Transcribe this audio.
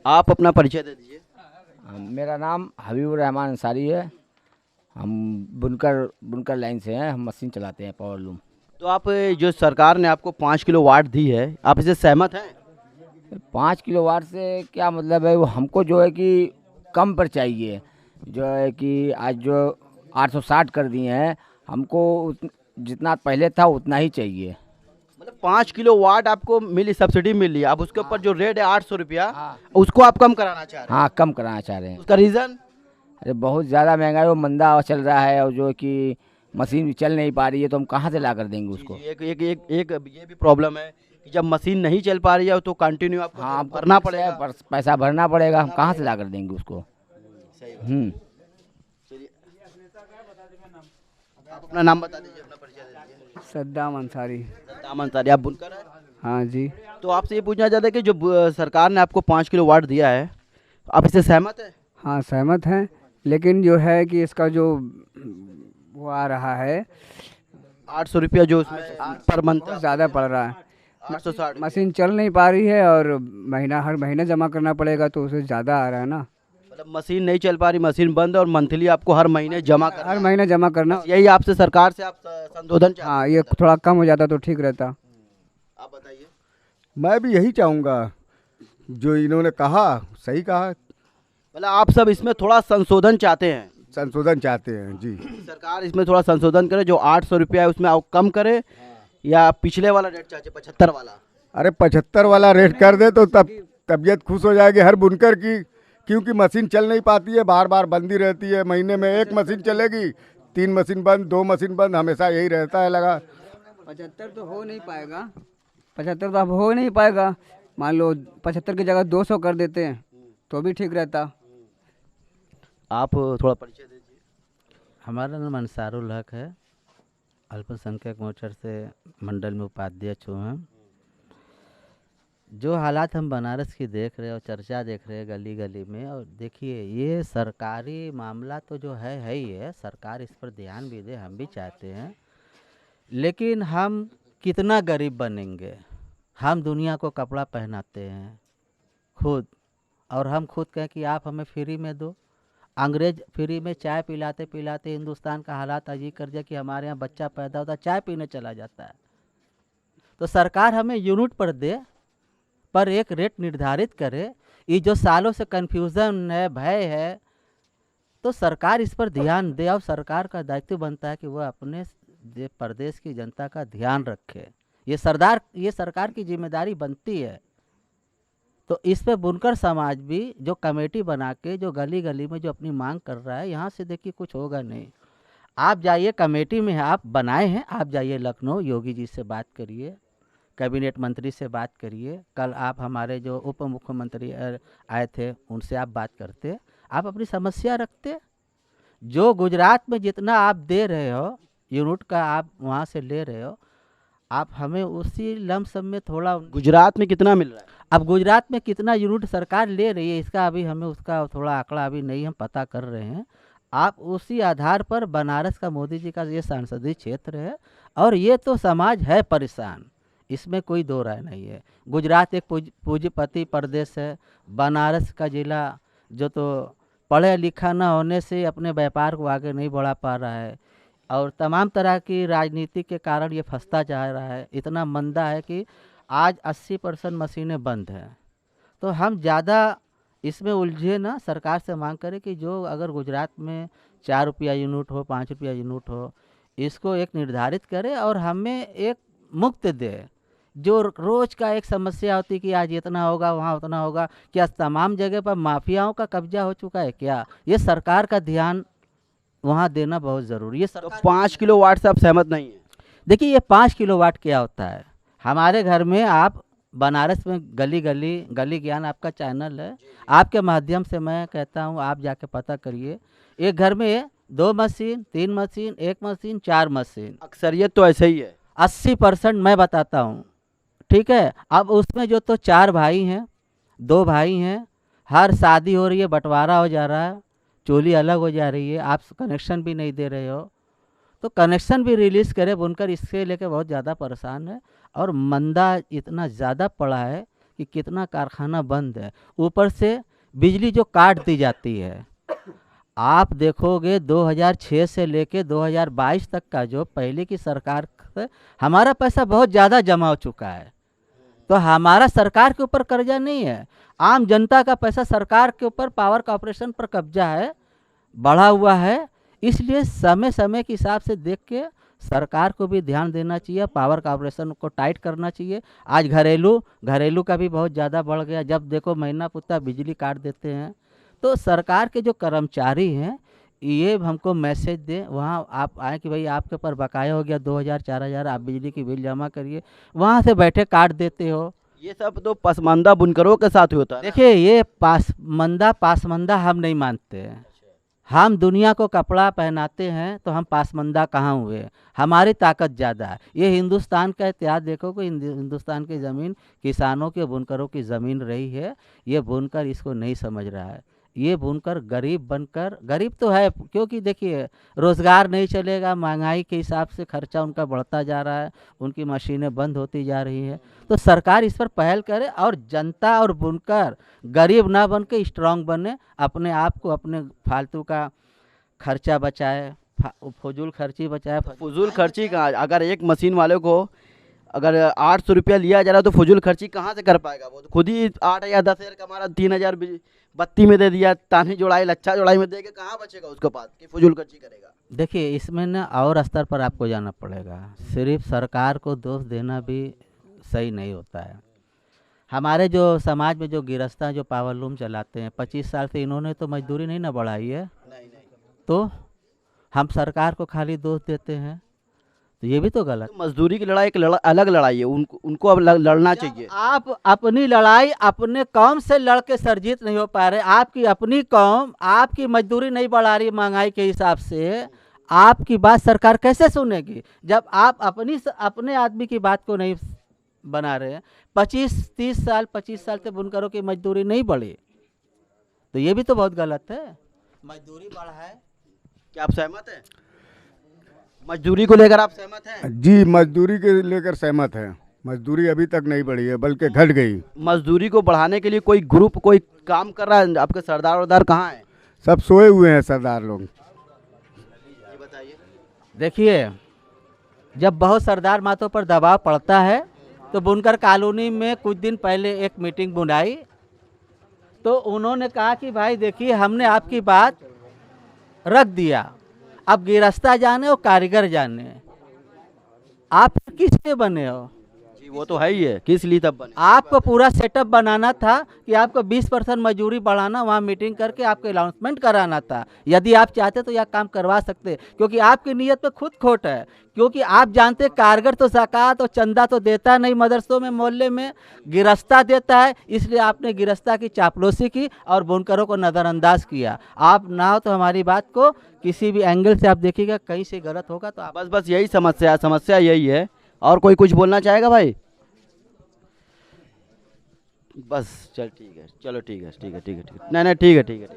आप अपना परिचय दे दीजिए। मेरा नाम हबीबुर रहमान अंसारी है। हम बुनकर बुनकर लाइन से हैं। हम मशीन चलाते हैं, पावर लूम। तो आप जो सरकार ने आपको 5 किलो वाट दी है, आप इससे सहमत हैं? 5 किलो वाट से क्या मतलब है? वो हमको जो है कि कम पर चाहिए। जो है कि आज जो 860 कर दिए हैं, हमको जितना पहले था उतना ही चाहिए। मतलब 5 किलो वाट आपको मिली, सब्सिडी मिली, अब उसके ऊपर जो रेट है 800 रुपया, हाँ। उसको आप कम कराना चाह रहे हैं। हाँ, कम कराना चाह रहे हैं। उसका रीज़न? अरे बहुत ज़्यादा महंगा है, वो मंदा चल रहा है, और जो है कि मशीन भी चल नहीं पा रही है, तो हम कहाँ से ला कर देंगे जी उसको? जी, एक ये भी प्रॉब्लम है कि जब मशीन नहीं चल पा रही है तो कंटिन्यू आपको हाँ, हमको भरना फिक्स है, पड़ेगा। पैसा भरना पड़ेगा, हम भरना कहाँ से पड़ेगा। ला कर देंगे उसको? सही बात। हम्म। चलिए, आप अपना नाम बता दीजिए, अपना परिचय दे दीजिए। सद्दाम अंसारी। सद्दाम अंसारी, आप बुनकर हैं? हाँ जी। तो आपसे ये पूछना चाहते हैं कि जो सरकार ने आपको 5 किलो वाट दिया है, आप इससे सहमत है? हाँ, सहमत हैं, लेकिन जो है कि इसका जो वो आ रहा है 800 रुपया जो उसमें पर मंथ बहुत ज़्यादा पड़ रहा है। 860। मशीन चल नहीं पा रही है और महीना हर महीने जमा करना पड़ेगा, तो उसे ज़्यादा आ रहा है ना। मतलब मशीन नहीं चल पा रही, मशीन बंद है और मंथली आपको हर महीने जमा करना हर है। महीने जमा करना। बस यही आपसे सरकार से आप संशोधन चाहते हाँ, हैं? ये थोड़ा कम हो जाता तो ठीक रहता। आप बताइए। मैं भी यही चाहूँगा, जो इन्होंने कहा सही कहा। मतलब आप सब इसमें थोड़ा संशोधन चाहते हैं, संशोधन चाहते हैं जी। सरकार इसमें थोड़ा संशोधन करे, जो 800 रुपया है उसमें आप कम करे, या पिछले वाला रेट चाहे 75 वाला। अरे 75 वाला रेट कर दे तो तब तबीयत खुश हो जाएगी हर बुनकर की, क्योंकि मशीन चल नहीं पाती है, बार बार बंदी रहती है। महीने में एक मशीन चलेगी, 3 मशीन बंद, 2 मशीन बंद, हमेशा यही रहता है लगा। 75 तो हो नहीं पाएगा। 75 तो अब हो नहीं पाएगा। मान लो 75 की जगह 200 कर देते हैं तो भी ठीक रहता। आप थोड़ा परिचय दीजिए। हमारा नाम अंसारुल हक है। अल्पसंख्यक मोर्चा से मंडल में उपाध्यक्ष हूँ हम। जो हालात हम बनारस की देख रहे हैं और चर्चा देख रहे हैं गली गली में, और देखिए ये सरकारी मामला तो जो है ही है, सरकार इस पर ध्यान भी दे, हम भी चाहते हैं। लेकिन हम कितना गरीब बनेंगे? हम दुनिया को कपड़ा पहनाते हैं खुद, और हम खुद कहें कि आप हमें फ्री में दो। अंग्रेज फ्री में चाय पिलाते पिलाते हिंदुस्तान का हालात अजीब कर दिया कि हमारे यहाँ बच्चा पैदा होता है चाय पीने चला जाता है। तो सरकार हमें यूनिट पर दे, पर एक रेट निर्धारित करे। ये जो सालों से कन्फ्यूज़न है, भय है, तो सरकार इस पर ध्यान दे, और सरकार का दायित्व बनता है कि वह अपने प्रदेश की जनता का ध्यान रखे। ये सरकार की जिम्मेदारी बनती है। तो इस पे बुनकर समाज भी जो कमेटी बना के जो गली गली में जो अपनी मांग कर रहा है, यहाँ से देखिए कुछ होगा नहीं। आप जाइए, कमेटी में आप बनाए हैं, आप जाइए लखनऊ, योगी जी से बात करिए, कैबिनेट मंत्री से बात करिए। कल आप हमारे जो उप मुख्यमंत्री आए थे उनसे आप बात करते, आप अपनी समस्या रखते। जो गुजरात में जितना आप दे रहे हो यूनिट का, आप वहाँ से ले रहे हो, आप हमें उसी लमसम में थोड़ा। गुजरात में कितना मिल रहा है? अब गुजरात में कितना यूनिट सरकार ले रही है, इसका अभी हमें उसका थोड़ा आंकड़ा अभी नहीं हम पता कर रहे हैं। आप उसी आधार पर, बनारस का मोदी जी का ये संसदीय क्षेत्र है और ये तो समाज है परेशान, इसमें कोई दो राय नहीं है। गुजरात एक पूंजीपति प्रदेश है, बनारस का ज़िला जो तो पढ़े लिखा न होने से अपने व्यापार को आगे नहीं बढ़ा पा रहा है, और तमाम तरह की राजनीति के कारण ये फंसता जा रहा है। इतना मंदा है कि आज 80% मशीनें बंद हैं। तो हम ज़्यादा इसमें उलझे ना, सरकार से मांग करें कि जो अगर गुजरात में 4 रुपया यूनिट हो, 5 रुपया यूनिट हो, इसको एक निर्धारित करे और हमें एक मुफ्त दे। जो रोज़ का एक समस्या होती कि आज इतना होगा, वहाँ उतना होगा, क्या तमाम जगह पर माफियाओं का कब्जा हो चुका है क्या? ये सरकार का ध्यान वहाँ देना बहुत ज़रूरी है। तो 5 किलो वाट से आप सहमत नहीं है? देखिए, ये 5 किलोवाट क्या होता है? हमारे घर में, आप बनारस में गली गली, गली ज्ञान आपका चैनल है, आपके माध्यम से मैं कहता हूँ आप जाके पता करिए। एक घर में 2 मशीन, 3 मशीन, 1 मशीन, 4 मशीन, अक्सरियत तो ऐसे ही है। 80% मैं बताता हूँ, ठीक है। अब उसमें जो तो 4 भाई हैं, 2 भाई हैं, हर शादी हो रही है, बंटवारा हो जा रहा है, चोली अलग हो जा रही है, आप कनेक्शन भी नहीं दे रहे हो। तो कनेक्शन भी रिलीज़ करे बुनकर, इसके लेके बहुत ज़्यादा परेशान है। और मंदा इतना ज़्यादा पड़ा है कि कितना कारखाना बंद है, ऊपर से बिजली जो काट दी जाती है। आप देखोगे 2006 से लेके 2022 तक का जो पहले की सरकार से हमारा पैसा बहुत ज़्यादा जमा हो चुका है। तो हमारा सरकार के ऊपर कर्जा नहीं है, आम जनता का पैसा सरकार के ऊपर पावर कॉर्पोरेशन पर कब्जा है, बढ़ा हुआ है। इसलिए समय समय के हिसाब से देख के सरकार को भी ध्यान देना चाहिए, पावर कॉर्पोरेशन को टाइट करना चाहिए। आज घरेलू का भी बहुत ज़्यादा बढ़ गया, जब देखो महीना पुत्ता बिजली काट देते हैं। तो सरकार के जो कर्मचारी हैं ये हमको मैसेज दें, वहाँ आप आए कि भाई आपके ऊपर बकाया हो गया 2000 4000, आप बिजली की बिल जमा करिए, वहाँ से बैठे काट देते हो। ये सब तो पसमानदा बुनकरों के साथ ही होता है ना? देखिए ये पासमंदा हम नहीं मानते हैं। हम दुनिया को कपड़ा पहनाते हैं तो हम पासमंदा कहाँ हुए? हमारी ताकत ज़्यादा है। ये हिंदुस्तान का इतिहास देखो कि हिंदुस्तान की ज़मीन किसानों के बुनकरों की ज़मीन रही है। ये बुनकर इसको नहीं समझ रहा है। ये बुनकर गरीब बनकर, गरीब तो है क्योंकि देखिए रोज़गार नहीं चलेगा, महंगाई के हिसाब से खर्चा उनका बढ़ता जा रहा है, उनकी मशीनें बंद होती जा रही हैं। तो सरकार इस पर पहल करे और जनता और बुनकर गरीब ना बन के स्ट्रांग बने, अपने आप को अपने फालतू का खर्चा बचाए, फजूल खर्ची बचाए। फजूल खर्ची का अगर एक मशीन वाले को अगर 800 रुपया लिया जा रहा है तो फजूल खर्ची कहाँ से कर पाएगा? वो तो खुद ही 8 या 10 का हमारा 3000 बत्ती में दे दिया, तानी जोड़ाई लच्छा जोड़ाई में दे के कहाँ बचेगा उसके पास कि फजूल खर्ची करेगा? देखिए इसमें ना और स्तर पर आपको जाना पड़ेगा। सिर्फ सरकार को दोष देना भी सही नहीं होता है। हमारे जो समाज में जो गृहस्थ हैं, जो पावर लूम चलाते हैं, 25 साल से इन्होंने तो मजदूरी नहीं ना बढ़ाई है। नहीं। तो हम सरकार को खाली दोष देते हैं, तो ये भी तो गलत। मजदूरी की लड़ाई एक अलग लड़ाई है, उनको अब लड़ना चाहिए। आप अपनी लड़ाई अपने कौम से लड़ के सरजीत नहीं हो पा रहे। आपकी अपनी कौम आपकी मजदूरी नहीं बढ़ा रही महंगाई के हिसाब से, आपकी बात सरकार कैसे सुनेगी जब आप अपने आदमी की बात को नहीं बना रहे हैं? 25 साल से बुनकरों की मजदूरी नहीं बढ़ी, तो ये भी तो बहुत गलत है। मजदूरी बढ़ा है। क्या आप सहमत हैं? मजदूरी को लेकर आप सहमत हैं? जी, मजदूरी के लेकर सहमत है। मजदूरी अभी तक नहीं बढ़ी है बल्कि घट गई। मजदूरी को बढ़ाने के लिए कोई ग्रुप कोई काम कर रहा है? आपके सरदार वर्दार कहाँ हैं? सब सोए हुए हैं सरदार लोग। ये बताइए। देखिए जब बहुत सरदार मातों पर दबाव पड़ता है तो बुनकर कॉलोनी में कुछ दिन पहले एक मीटिंग बुलाई, तो उन्होंने कहा कि भाई देखिए हमने आपकी बात रख दिया, अब गिरस्ता जाने और कारीगर जाने, आप किस लिए बने हो? जी वो तो है ही है, किस लिए तब बने? आपको पूरा सेटअप बनाना था कि आपको 20% मजदूरी बढ़ाना, वहाँ मीटिंग करके आपको अनाउंसमेंट कराना था। यदि आप चाहते तो यह काम करवा सकते, क्योंकि आपकी नीयत पे खुद खोट है। क्योंकि आप जानते कारीगर तो ज़कात और चंदा तो देता नहीं मदरसों में, मोहल्ले में गिरस्ता देता है, इसलिए आपने गिरस्ता की चापलूसी की और बुनकरों को नज़रअंदाज किया। आप ना हो तो हमारी बात को किसी भी एंगल से आप देखिएगा कहीं से गलत होगा तो आप बस यही समस्या यही है। और कोई कुछ बोलना चाहेगा भाई? बस चल ठीक है, चलो ठीक है। नहीं ठीक है।